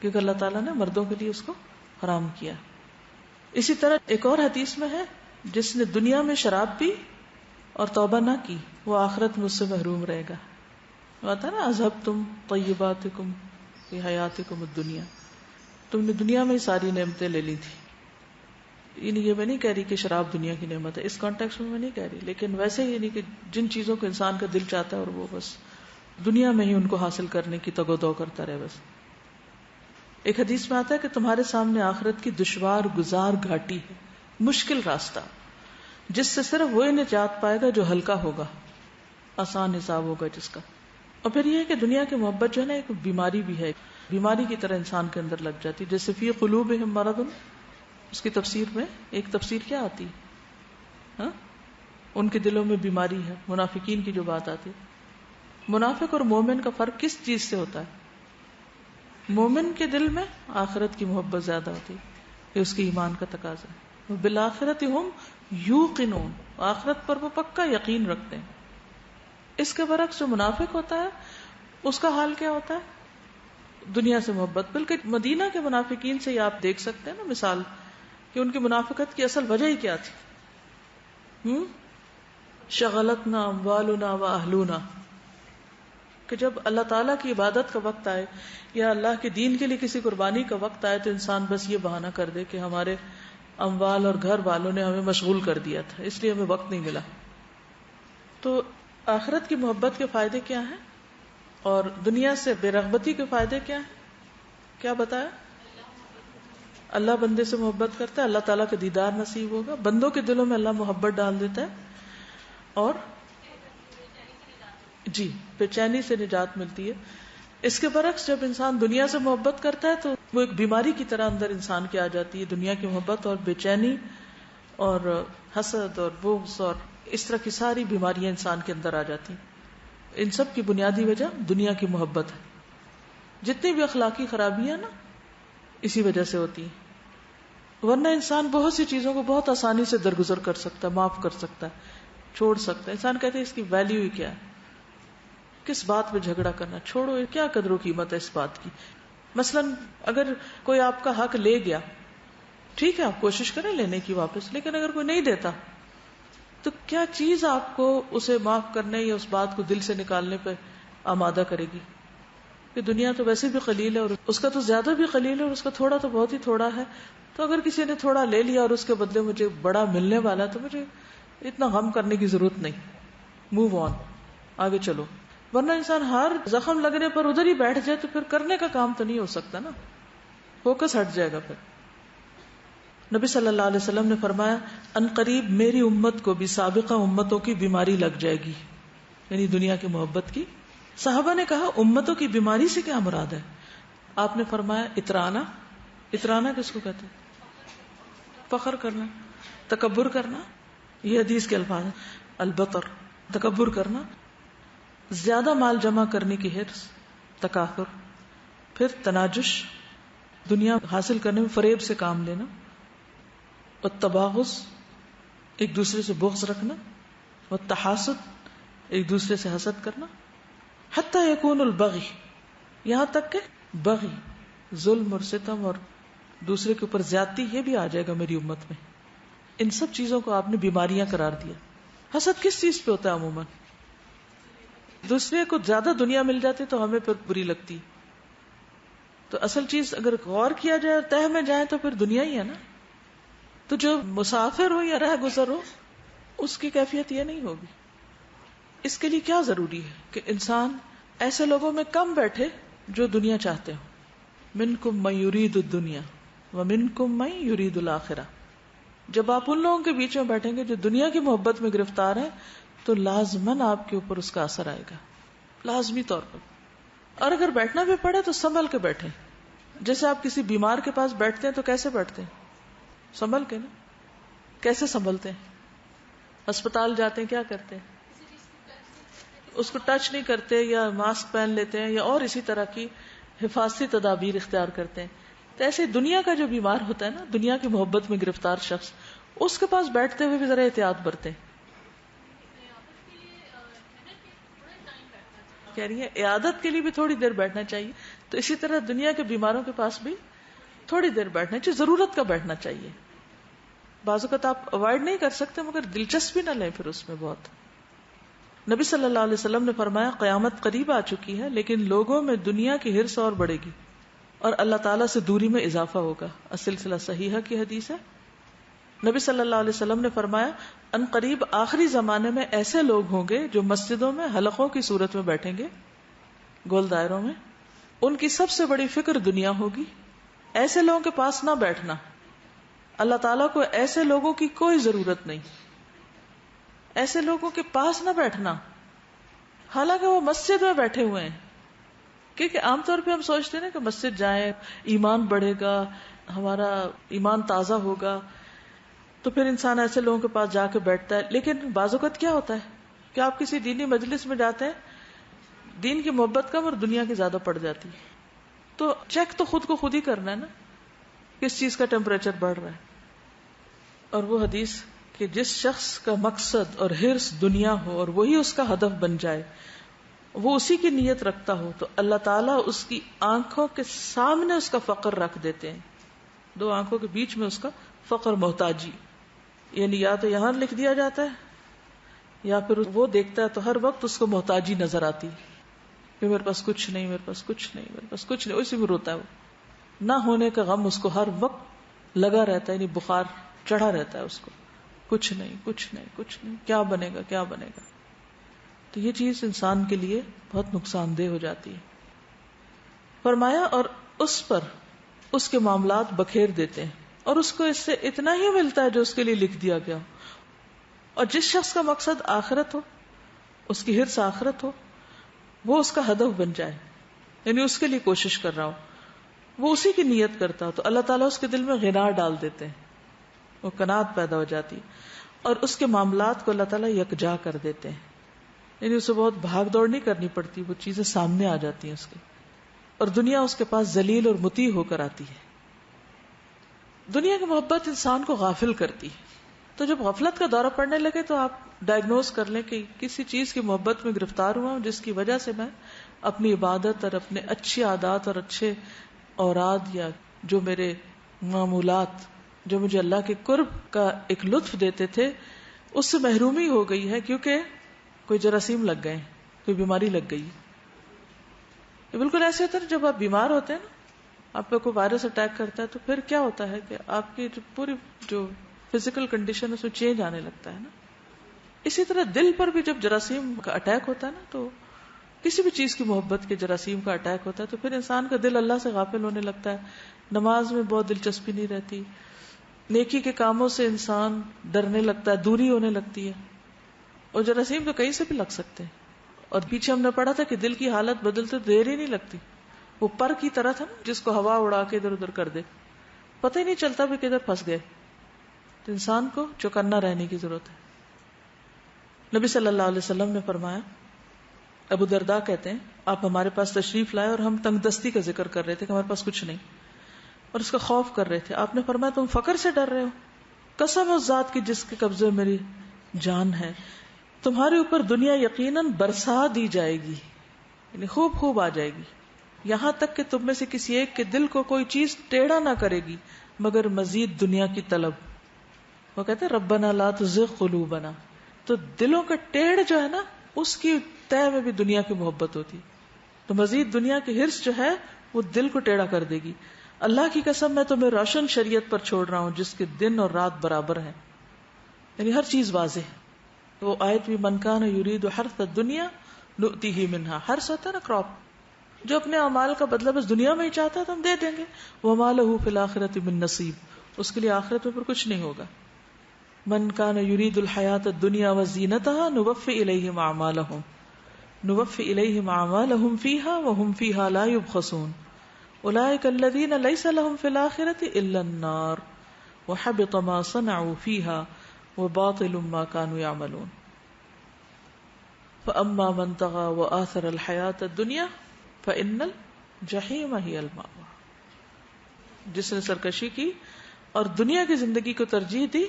کیونکہ اللہ تعالیٰ نے مردوں کے لیے اس کو حرام کیا. اسی طرح ایک اور حدیث میں ہے جس نے دنیا میں شراب پی اور توبہ نہ کی وہ آخرت میں اس سے محروم رہے گا. آتا نا اذہبتم طیباتکم فی حیاتکم الدنیا. تم نے دنیا میں ساری نعمتیں لے لی تھی. یہ میں نہیں کہہ رہی کہ شراب دنیا کی نعمت ہے اس کانٹیکس میں نہیں کہہ رہی لیکن ویسے ہی یعنی کہ جن چیزوں کو انسان کا دل چاہتا ہے اور وہ بس دنیا میں ہی ان کو حاصل کرنے کی تگ و دو کرتا رہے بس ایک حدیث میں آتا ہے کہ تمہارے سامنے آخرت کی دشوار گزار گھاٹی ہے، مشکل راستہ، جس سے صرف وہی نجات پائے گا جو ہلکا ہوگا، آسان حساب ہوگا جس کا. اور پھر یہ ہے کہ دنیا کی محبت جو ہے نا ایک بیماری بھی ہے، بیماری کی طرح انسان کے اندر لگ جاتی ہے. جیسے فی قلوبہم مرض، اس کی تفسیر میں ایک تفسیر کیا آتی ہے؟ ان کے دلوں میں بیماری ہے. منافقین کی جو بات آتی ہے، منافق اور مومن کا فرق کس چیز سے ہوتا ہے؟ مومن کے دل میں آخرت کی محبت زیادہ ہوتی ہے، یہ اس کے ایمان کا تقاضا ہے. بالآخرت ہم یوقنون، آخرت پر وہ پکا یقین رکھتے ہیں. اس کے برعکس جو منافق ہوتا ہے اس کا حال کیا ہوتا ہے؟ دنیا سے محبت. بلکہ مدینہ کے منافقین سے یہ آپ دیکھ سکتے ہیں نا مثال، کہ ان کی منافقت کی اصل وجہ ہی کیا تھی؟ شغلتنا اموالنا و اہلنا، کہ جب اللہ تعالیٰ کی عبادت کا وقت آئے یا اللہ کے دین کے لیے کسی قربانی کا وقت آئے تو انسان بس یہ بہانہ کر دے کہ ہمارے اموال اور گھر والوں نے ہمیں مشغول کر دیا تھا، اس لیے ہمیں وقت نہیں ملا. تو آخرت کی محبت کے فائدے کیا ہیں اور دنیا سے بے رغبتی کے فائدے کیا ہیں؟ کیا بتایا؟ اللہ بندے سے محبت کرتا ہے، اللہ تعالیٰ کا دیدار نصیب ہوگا، بندوں کے دلوں میں اللہ محبت ڈال دیتا ہے، اور جی بے چینی سے نجات ملتی ہے. اس کے برعکس جب انسان دنیا سے محبت کرتا ہے تو وہ ایک بیماری کی طرح اندر انسان کی آ جاتی ہے، دنیا کی محبت اور بے چینی اور حسد اور بغض اور اس طرح کی ساری بیماریاں انسان کے اندر آ جاتی ہیں. ان سب کی بنیادی وجہ دنیا کی محبت ہے. جتنی بھی اخلاقی خرابیاں نا اسی وجہ سے ہوتی ہیں. ورنہ انسان بہت سی چیزوں کو بہت آسانی سے درگزر کر سکتا ہے، معاف کر سکتا ہے، چھوڑ سکتا ہے. انسان کہتے ہیں اس کی ویلیو ہی کیا ہے، کس بات پہ جھگڑا کرنا، چھوڑو، کیا قدر و قیمت ہے اس بات کی. مثلا اگر کوئی آپ کا حق لے گیا، ٹھیک ہے آپ کوشش کریں لینے کی واپس، لیکن اگر کوئی نہیں دیتا تو کیا چیز آپ کو اسے معاف کرنے یا اس بات کو دل سے نکالنے پہ آمادہ کرے گی؟ کہ دنیا تو ویسے بھی قلیل ہے اور اس کا تو زیادہ بھی قلیل ہے اور اس کا تھوڑا تو بہت ہی تھوڑا ہے. تو اگر کسی نے تھوڑا لے لیا اور اس کے بدلے مجھے بڑا ملنے والا تو مجھے اتنا غم کرنے کی ضرورت نہیں، موو آن، آگے چلو. ورنہ انسان ہر زخم لگنے پر ادھر ہی بیٹھ جائے تو پھر کرنے کا کام تو نہیں ہو سکتا نا، فوکس ہٹ جائے گا. پھر نبی صلی اللہ علیہ وسلم نے فرمایا ان قریب میری امت کو بھی سابقہ امتوں کی بیماری لگ جائے گی، یعنی دنیا کی محبت کی. صحابہ نے کہا امتوں کی بیماری سے کیا مراد ہے؟ آپ نے فرمایا اترانا. اترانا کس کو کہتے ہیں؟ فخر کرنا، تکبر کرنا. یہ حدیث کے الفاظ ہیں. البطر، تکبر کرنا، زیادہ مال جمع کرنے کی حرص، تکاثر. پھر تناجش، دنیا حاصل کرنے میں فریب سے کام لینا. والتباغض، ایک دوسرے سے بغض رکھنا. والتحاسد، ایک دوسرے سے حسد کرنا. حتی یکون البغی، یہاں تک کہ بغی، ظلم اور ستم اور دوسرے کے اوپر زیادتی، یہ بھی آ جائے گا میری امت میں. ان سب چیزوں کو آپ نے بیماریاں قرار دیا. حسد کس چیز پہ ہوتا ہے عموماً؟ دوسرے کو زیادہ دنیا مل جاتی تو ہمیں پھر بری لگتی. تو اصل چیز اگر غور کیا جائے اور تہ میں جائے تو پھر دنیا ہی ہے نا. تو جو مسافر ہو یا رہ گزر ہو اس کی کیفیت یہ نہیں ہوگی. اس کے لیے کیا ضروری ہے کہ انسان ایسے لوگوں میں کم بیٹھے جو دنیا چاہتے ہو. منکم من یرید الدنیا ومنکم من یرید الآخرہ. جب آپ ان لوگوں کے بیچ میں بیٹھیں گے جو دنیا کی محبت میں گرفتار ہیں تو لازماً آپ کے اوپر اس کا اثر آئے گا، لازمی طور پر. اور اگر بیٹھنا بھی پڑے تو سنبھل کے بیٹھیں. جیسے آپ کسی بیمار کے پاس بیٹھتے ہیں تو کیسے بیٹھتے ہیں؟ سنبھل کے نا. کیسے سنبھلتے ہیں؟ اسپتال جاتے ہیں کیا کرتے ہیں؟ اس کو ٹچ نہیں کرتے یا ماسک پہن لیتے ہیں یا اور اسی طرح کی حفاظتی تدابیر اختیار کرتے ہیں. تو ایسے دنیا کا جو بیمار ہوتا ہے نا، دنیا کی محبت میں گرفتار شخص، اس کے پاس بیٹھتے ہوئے بھی ذرا احتیاط برتیں. کہہ رہی ہیں عیادت کے لیے بھی تھوڑی دیر بیٹھنا چاہیے. تو اسی طرح دنیا کے بیماروں کے پاس بھی تھوڑی دیر بیٹھنا چاہیے، ضرورت کا بیٹھنا چاہیے. بعض اوقات آپ اوائڈ نہیں کر سکتے مگر دلچسپی نہ لیں پھر اس میں بہت. نبی صلی اللہ علیہ وسلم نے فرمایا قیامت قریب آ چکی ہے لیکن لوگوں میں دنیا کی حرص اور بڑھے گی اور اللہ تعالیٰ سے دوری میں اضافہ ہوگا. السلسلہ صحیحہ کی حدیث ہے. نبی صلی اللہ علیہ وسلم نے فرمایا ان قریب آخری زمانے میں ایسے لوگ ہوں گے جو مسجدوں میں حلقوں کی صورت میں بیٹھیں گے، گول دائروں میں. ان کی سب سے بڑی فکر دنیا ہوگی ایسے لوگوں کے پاس نہ بیٹھنا. اللہ تعالیٰ کو ایسے لوگوں کی کوئی ضرورت نہیں. ایسے لوگوں کے پاس نہ بیٹھنا حالانکہ وہ مسجد میں بیٹھے ہوئے ہیں. کیونکہ عام طور پہ ہم سوچتے ہیں نا کہ مسجد جائیں, ایمان بڑھے گا, ہمارا ایمان تازہ ہوگا, تو پھر انسان ایسے لوگوں کے پاس جا کے بیٹھتا ہے. لیکن بعض اوقات کیا ہوتا ہے کہ آپ کسی دینی مجلس میں جاتے ہیں, دین کی محبت کم اور دنیا کی زیادہ پڑ جاتی ہے. تو چیک تو خود کو خود ہی کرنا ہے نا, کس چیز کا ٹیمپریچر بڑھ رہا ہے. اور وہ حدیث کہ جس شخص کا مقصد اور حرص دنیا ہو اور وہی اس کا ہدف بن جائے, وہ اسی کی نیت رکھتا ہو, تو اللہ تعالیٰ اس کی آنکھوں کے سامنے اس کا فقر رکھ دیتے ہیں. دو آنکھوں کے بیچ میں اس کا فقر, محتاجی, یعنی یا تو یہاں لکھ دیا جاتا ہے یا پھر وہ دیکھتا ہے تو ہر وقت اس کو محتاجی نظر آتی کہ میرے پاس کچھ نہیں, میرے پاس کچھ نہیں, میرے پاس کچھ نہیں. اسی میں روتا ہے. وہ نہ ہونے کا غم اس کو ہر وقت لگا رہتا ہے, یعنی بخار چڑھا رہتا ہے اس کو, کچھ نہیں, کچھ نہیں, کچھ نہیں, کیا بنے گا, کیا بنے گا. تو یہ چیز انسان کے لیے بہت نقصان دہ ہو جاتی ہے. فرمایا اور اس پر اس کے معاملات بکھیر دیتے ہیں اور اس کو اس سے اتنا ہی ملتا ہے جو اس کے لیے لکھ دیا گیا. اور جس شخص کا مقصد آخرت ہو, اس کی حرص آخرت ہو, وہ اس کا ہدف بن جائے, یعنی اس کے لیے کوشش کر رہا ہو, وہ اسی کی نیت کرتا ہو, تو اللہ تعالیٰ اس کے دل میں غنا ڈال دیتے ہیں, وہ قناعت پیدا ہو جاتی ہے, اور اس کے معاملات کو اللہ تعالیٰ یکجا کر دیتے ہیں. یعنی اسے بہت بھاگ دوڑ نہیں کرنی پڑتی, وہ چیزیں سامنے آ جاتی ہیں اس کی, اور دنیا اس کے پاس ذلیل اور مطیع ہو کر آتی ہے. دنیا کی محبت انسان کو غافل کرتی ہے. تو جب غفلت کا دورہ پڑنے لگے تو آپ ڈائگنوز کر لیں کہ کسی چیز کی محبت میں گرفتار ہوا ہوں جس کی وجہ سے میں اپنی عبادت اور اپنے اچھی عادات اور اچھے اوراد یا جو میرے معمولات جو مجھے اللہ کے قرب کا ایک لطف دیتے تھے اس سے محرومی ہو گئی ہے, کیونکہ کوئی جراثیم لگ گئے, کوئی بیماری لگ گئی. یہ بالکل ایسے ہوتا ہے جب آپ بیمار ہوتے ہیں نا, آپ پہ کوئی وائرس اٹیک کرتا ہے تو پھر کیا ہوتا ہے کہ آپ کی جو پوری جو فزیکل کنڈیشن اس میں چینج آنے لگتا ہے نا. اسی طرح دل پر بھی جب جراثیم کا اٹیک ہوتا ہے نا, تو کسی بھی چیز کی محبت کے جراثیم کا اٹیک ہوتا ہے تو پھر انسان کا دل اللہ سے غافل ہونے لگتا ہے, نماز میں بہت دلچسپی نہیں رہتی, نیکی کے کاموں سے انسان ڈرنے لگتا ہے, دوری ہونے لگتی ہے. اور جراثیم تو کہیں سے بھی لگ سکتے ہیں. اور پیچھے ہم نے پڑھا تھا کہ دل کی حالت بدلتے دیر ہی نہیں لگتی. وہ پر کی طرح تھا نا جس کو ہوا اڑا کے ادھر ادھر کر دے, پتہ ہی نہیں چلتا بھی کدھر پھنس گئے. تو انسان کو چوکنا رہنے کی ضرورت ہے. نبی صلی اللہ علیہ وسلم نے فرمایا, ابو درداء کہتے ہیں آپ ہمارے پاس تشریف لائے اور ہم تنگ دستی کا ذکر کر رہے تھے کہ ہمارے پاس کچھ نہیں, اور اس کا خوف کر رہے تھے. آپ نے فرمایا تم فقر سے ڈر رہے ہو؟ قسم اس ذات کی جس کے قبضے میری جان ہے, تمہارے اوپر دنیا یقیناً برسا دی جائے گی, یعنی خوب خوب آ جائے گی, یہاں تک کہ تم میں سے کسی ایک کے دل کو کوئی چیز ٹیڑھا نہ کرے گی مگر مزید دنیا کی طلب. وہ کہتے ہیں ربنا لا تزغ قلوبنا, تو دلوں کا ٹیڑھ جو ہے نا اس کی تہ میں بھی دنیا کی محبت ہوتی, تو مزید دنیا کی حرص جو ہے وہ دل کو ٹیڑھا کر دے گی. اللہ کی قسم میں تمہیں روشن شریعت پر چھوڑ رہا ہوں جس کے دن اور رات برابر ہیں, یعنی ہر چیز واضح ہے. وہ آیت بھی من کان یرید حرث الدنیا نؤتیہ منہا, حرث ہوتا ہے نا کراپ, جو اپنے اعمال کا بدلہ بس دنیا میں ہی چاہتا ہے تو ہم دے دیں گے. وما لہ فی الآخرۃ من نصیب, اس کے لیے آخرت میں پھر کچھ نہیں ہوگا. من کان یرید الحیاۃ الدنیا وزینتہا نوفی الیہم اعمالہم نوفی الیہم اعمالہم فیہا وہم فیہا لا یبخسون اولئک الذین لیس لہم فی الآخرۃ الا النار وحبط ما صنعوا فیہا وباطل ما كانوا يعملون فأما من طغى وآثر الحياة الدنيا فإن الجحيم هي المأوى. جس نے سرکشی کی اور دنیا کی زندگی کو ترجیح دی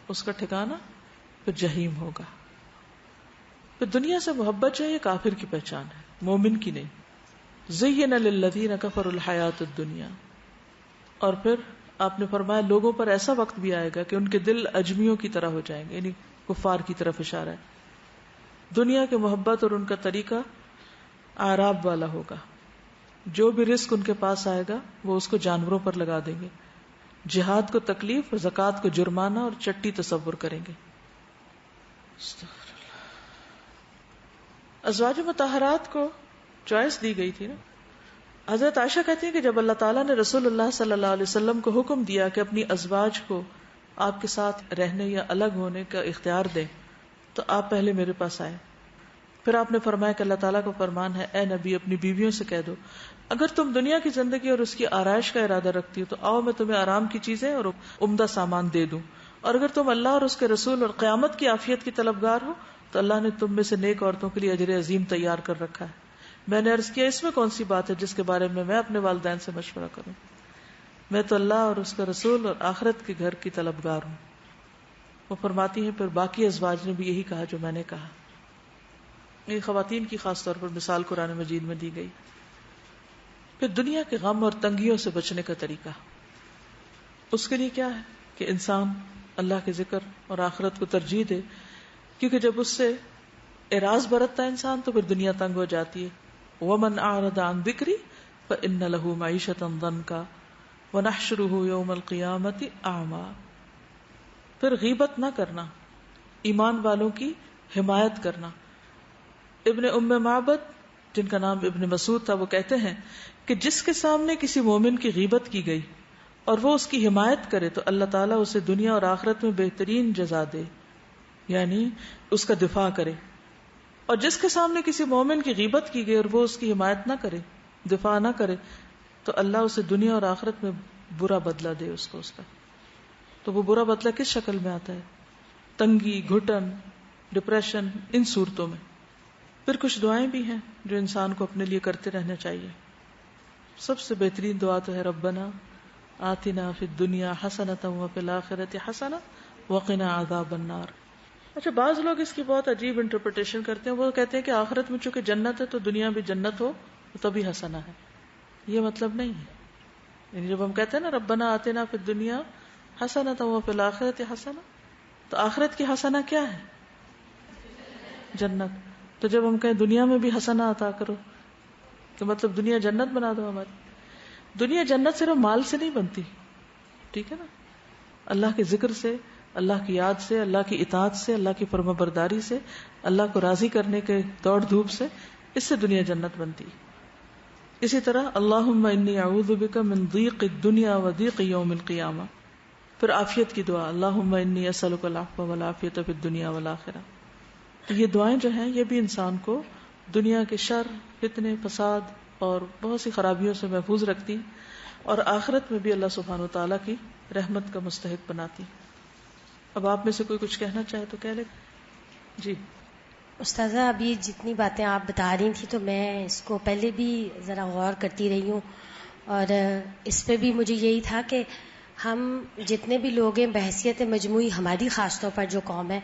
اس کا ٹھکانہ پھر جہیم ہوگا. پھر دنیا سے محبت جو ہے یہ کافر کی پہچان ہے, مومن کی نہیں. زین للذین کفروا الحیاة الدنیا, اور پھر آپ نے فرمایا لوگوں پر ایسا وقت بھی آئے گا کہ ان کے دل اجمیوں کی طرح ہو جائیں گے, یعنی کفار کی طرف اشارہ ہے. دنیا کے محبت اور ان کا طریقہ اعراب والا ہوگا, جو بھی رزق ان کے پاس آئے گا وہ اس کو جانوروں پر لگا دیں گے, جہاد کو تکلیف اور زکوٰۃ کو جرمانہ اور چٹی تصور کریں گے. ازواج مطہرات کو چوائس دی گئی تھی نا, حضرت عائشہ کہتی ہیں کہ جب اللہ تعالیٰ نے رسول اللہ صلی اللہ علیہ وسلم کو حکم دیا کہ اپنی ازواج کو آپ کے ساتھ رہنے یا الگ ہونے کا اختیار دیں تو آپ پہلے میرے پاس آئے. پھر آپ نے فرمایا کہ اللہ تعالیٰ کا فرمان ہے اے نبی اپنی بیویوں سے کہہ دو اگر تم دنیا کی زندگی اور اس کی آرائش کا ارادہ رکھتی ہو تو آؤ میں تمہیں آرام کی چیزیں اور عمدہ سامان دے دوں, اور اگر تم اللہ اور اس کے رسول اور قیامت کی عافیت کی طلبگار ہو تو اللہ نے تم میں سے نیک عورتوں کے لیے اجر عظیم تیار کر رکھا ہے. میں نے عرض کیا اس میں کون سی بات ہے جس کے بارے میں اپنے والدین سے مشورہ کروں؟ میں تو اللہ اور اس کا رسول اور آخرت کے گھر کی طلبگار ہوں. وہ فرماتی ہیں پھر باقی ازواج نے بھی یہی کہا جو میں نے کہا. یہ خواتین کی خاص طور پر مثال قرآن مجید میں دی گئی. پھر دنیا کے غم اور تنگیوں سے بچنے کا طریقہ, اس کے لیے کیا ہے کہ انسان اللہ کے ذکر اور آخرت کو ترجیح دے, کیونکہ جب اس سے اعراض برتتا ہے انسان تو پھر دنیا تنگ ہو جاتی ہے. وَمَنْ أَعْرَضَ عَنْ ذِكْرِي فَإِنَّ لَهُ مَعِيشَةً ضَنْكَ وَنَحْشُرُهُ يَوْمَ الْقِيَامَةِ أَعْمَى. پھر غیبت نہ کرنا, ایمان والوں کی حمایت کرنا. ابن ام معبد جن کا نام ابن مسعود تھا وہ کہتے ہیں کہ جس کے سامنے کسی مومن کی غیبت کی گئی اور وہ اس کی حمایت کرے تو اللہ تعالیٰ اسے دنیا اور آخرت میں بہترین جزا دے, یعنی اس کا دفاع کرے. اور جس کے سامنے کسی مومن کی غیبت کی گئی اور وہ اس کی حمایت نہ کرے, دفاع نہ کرے, تو اللہ اسے دنیا اور آخرت میں برا بدلہ دے اس کو اس کا. تو وہ برا بدلہ کس شکل میں آتا ہے؟ تنگی, گھٹن, ڈپریشن, ان صورتوں میں. پھر کچھ دعائیں بھی ہیں جو انسان کو اپنے لیے کرتے رہنا چاہیے. سب سے بہترین دعا تو ہے ربنا آتنا فی الدنیا حسنۃ وفی الآخرۃ حسنۃ وقنا عذاب النار. اچھا, بعض لوگ اس کی بہت عجیب انٹرپریٹیشن کرتے ہیں. وہ کہتے ہیں کہ آخرت میں چونکہ جنت ہے تو دنیا بھی جنت ہو تو تبھی حسنہ ہے. یہ مطلب نہیں ہے. یعنی جب ہم کہتے ہیں نا ربنا آتنا فی الدنیا حسنۃ وفی الآخرۃ حسنۃ, تو آخرت کی حسنہ کیا ہے؟ جنت. تو جب ہم کہیں دنیا میں بھی حسنہ عطا کرو تو مطلب دنیا جنت بنا دو ہماری. دنیا جنت صرف مال سے نہیں بنتی, ٹھیک ہے نا, اللہ کے ذکر سے, اللہ کی یاد سے, اللہ کی اطاعت سے, اللہ کی فرما برداری سے, اللہ کو راضی کرنے کے دوڑ دھوپ سے, اس سے دنیا جنت بنتی. اسی طرح اللہم انی اعوذ بک من ضیق الدنیا و ضیق یوم القیامہ. پھر عافیت کی دعا, اللہم انی اسألک العفو والعافیۃ فی الدنیا والآخرہ. یہ دعائیں جو ہیں یہ بھی انسان کو دنیا کے شر, فتنے, فساد اور بہت سی خرابیوں سے محفوظ رکھتی اور آخرت میں بھی اللہ سبحانہ وتعالیٰ کی رحمت کا مستحق بناتی. اب آپ میں سے کوئی کچھ کہنا چاہے تو کہہ لے. جی استاذہ, ابھی جتنی باتیں آپ بتا رہی تھی تو میں اس کو پہلے بھی ذرا غور کرتی رہی ہوں, اور اس پہ بھی مجھے یہی تھا کہ ہم جتنے بھی لوگ ہیں بحیثیت مجموعی, ہماری خاص طور پر جو قوم ہے,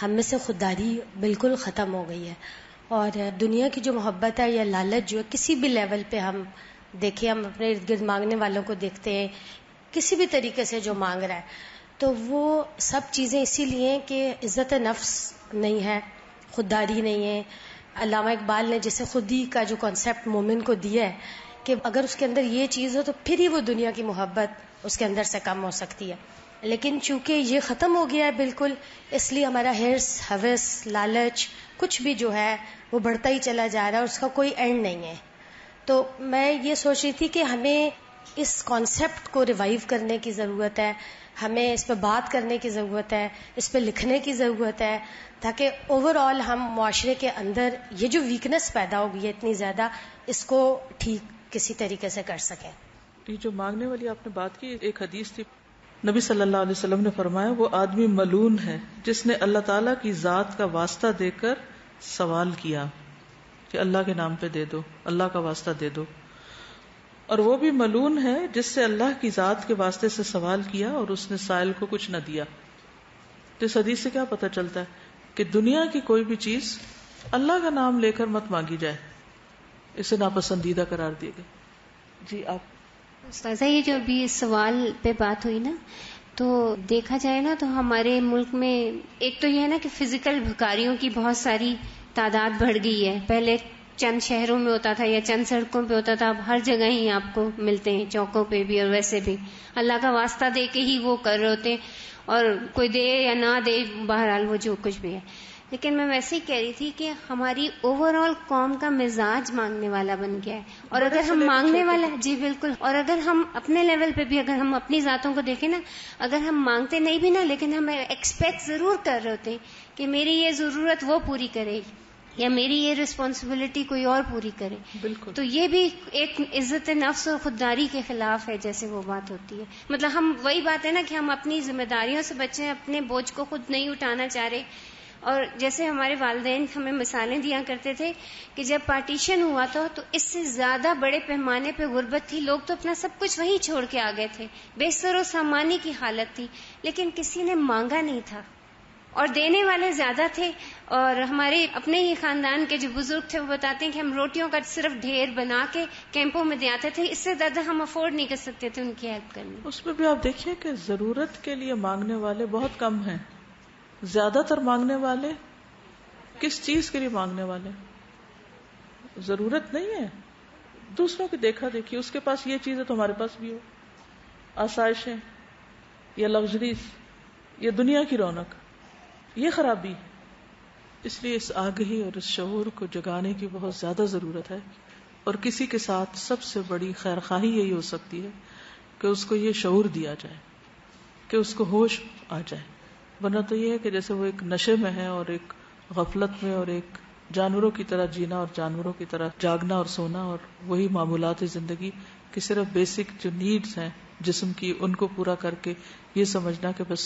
ہم میں سے خودداری بالکل ختم ہو گئی ہے. اور دنیا کی جو محبت ہے یا لالچ جو ہے کسی بھی لیول پہ ہم دیکھیں, ہم اپنے ارد گرد مانگنے والوں کو دیکھتے ہیں کسی بھی طریقے سے جو مانگ رہا ہے, تو وہ سب چیزیں اسی لیے کہ عزت نفس نہیں ہے, خودداری نہیں ہے. علامہ اقبال نے جسے خودی کا جو کانسیپٹ مومن کو دیا ہے کہ اگر اس کے اندر یہ چیز ہو تو پھر ہی وہ دنیا کی محبت اس کے اندر سے کم ہو سکتی ہے. لیکن چونکہ یہ ختم ہو گیا ہے بالکل, اس لیے ہمارا ہرس, ہوس, لالچ کچھ بھی جو ہے وہ بڑھتا ہی چلا جا رہا ہے اور اس کا کوئی اینڈ نہیں ہے. تو میں یہ سوچ رہی تھی کہ ہمیں اس کانسیپٹ کو ریوائیو کرنے کی ضرورت ہے, ہمیں اس پہ بات کرنے کی ضرورت ہے, اس پہ لکھنے کی ضرورت ہے, تاکہ اوور آل ہم معاشرے کے اندر یہ جو ویکنس پیدا ہو گئی ہے اتنی زیادہ, اس کو ٹھیک کسی طریقے سے کر سکیں. یہ جو مانگنے والی آپ نے بات کی, ایک حدیث تھی, نبی صلی اللہ علیہ وسلم نے فرمایا وہ آدمی ملعون ہے جس نے اللہ تعالیٰ کی ذات کا واسطہ دے کر سوال کیا کہ اللہ کے نام پہ دے دو, اللہ کا واسطہ دے دو. اور وہ بھی ملعون ہے جس سے اللہ کی ذات کے واسطے سے سوال کیا اور اس نے سائل کو کچھ نہ دیا. تو اس حدیث سے کیا پتہ چلتا ہے کہ دنیا کی کوئی بھی چیز اللہ کا نام لے کر مت مانگی جائے, اسے ناپسندیدہ قرار دیا گیا. جی آپ. استاذہ, یہ جو ابھی سوال پہ بات ہوئی نا, تو دیکھا جائے نا تو ہمارے ملک میں ایک تو یہ ہے نا کہ فزیکل بھکاریوں کی بہت ساری تعداد بڑھ گئی ہے. پہلے چند شہروں میں ہوتا تھا یا چند سڑکوں پہ ہوتا تھا, اب ہر جگہ ہی آپ کو ملتے ہیں, چوکوں پہ بھی اور ویسے بھی اللہ کا واسطہ دے کے ہی وہ کر رہے ہوتے ہیں, اور کوئی دے یا نہ دے بہرحال وہ جو کچھ بھی ہے. لیکن میں ویسے ہی کہہ رہی تھی کہ ہماری اوور آل قوم کا مزاج مانگنے والا بن گیا ہے. اور اگر ہم مانگنے والا، جی بالکل، اور اگر ہم اپنے لیول پہ بھی اگر ہم اپنی ذاتوں کو دیکھیں نا، اگر ہم مانگتے نہیں بھی نا، لیکن ہم ایکسپیکٹ ضرور کر رہے ہوتے ہیں کہ میری یہ ضرورت وہ پوری کرے یا میری یہ رسپانسبلٹی کوئی اور پوری کرے. بالکل. تو یہ بھی ایک عزت نفس اور خودداری کے خلاف ہے، جیسے وہ بات ہوتی ہے. مطلب ہم وہی بات ہے نا کہ ہم اپنی ذمہ داریوں سے بچے، اپنے بوجھ کو خود نہیں اٹھانا چاہ رہے. اور جیسے ہمارے والدین ہمیں مثالیں دیا کرتے تھے کہ جب پارٹیشن ہوا تھا تو اس سے زیادہ بڑے پیمانے پہ غربت تھی، لوگ تو اپنا سب کچھ وہیں چھوڑ کے آ گئے تھے، بیسر و سامانی کی حالت تھی، لیکن کسی نے مانگا نہیں تھا اور دینے والے زیادہ تھے. اور ہمارے اپنے ہی خاندان کے جو بزرگ تھے وہ بتاتے ہیں کہ ہم روٹیوں کا صرف ڈھیر بنا کے کیمپوں میں دے آتے تھے، اس سے زیادہ ہم افورڈ نہیں کر سکتے تھے ان کی ہیلپ کرنے. اس میں بھی آپ دیکھیے کہ ضرورت کے لیے مانگنے والے بہت کم ہیں. زیادہ تر مانگنے والے کس چیز کے لیے مانگنے والے؟ ضرورت نہیں ہے، دوسروں کی دیکھا دیکھی، اس کے پاس یہ چیز ہے تو ہمارے پاس بھی ہو، آسائشیں یا لگژریز یا دنیا کی رونق، یہ خرابی. اس لیے اس آگہی اور اس شعور کو جگانے کی بہت زیادہ ضرورت ہے. اور کسی کے ساتھ سب سے بڑی خیرخواہی یہی ہو سکتی ہے کہ اس کو یہ شعور دیا جائے، کہ اس کو ہوش آ جائے. ورنہ تو یہ ہے کہ جیسے وہ ایک نشے میں ہے اور ایک غفلت میں اور ایک جانوروں کی طرح جینا اور جانوروں کی طرح جاگنا اور سونا اور وہی معمولات زندگی کہ صرف بیسک جو نیڈز ہیں جسم کی ان کو پورا کر کے یہ سمجھنا کہ بس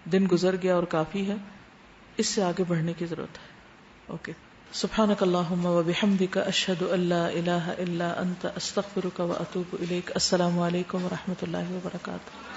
دن گزر گیا اور کافی ہے. اس سے آگے بڑھنے کی ضرورت ہے. اوکے. سبحانک اللہم و بحمدک، اشہد ان لا الہ الا انت، استغفرک و اتوب الیک. السلام علیکم و رحمۃ اللہ وبرکاتہ.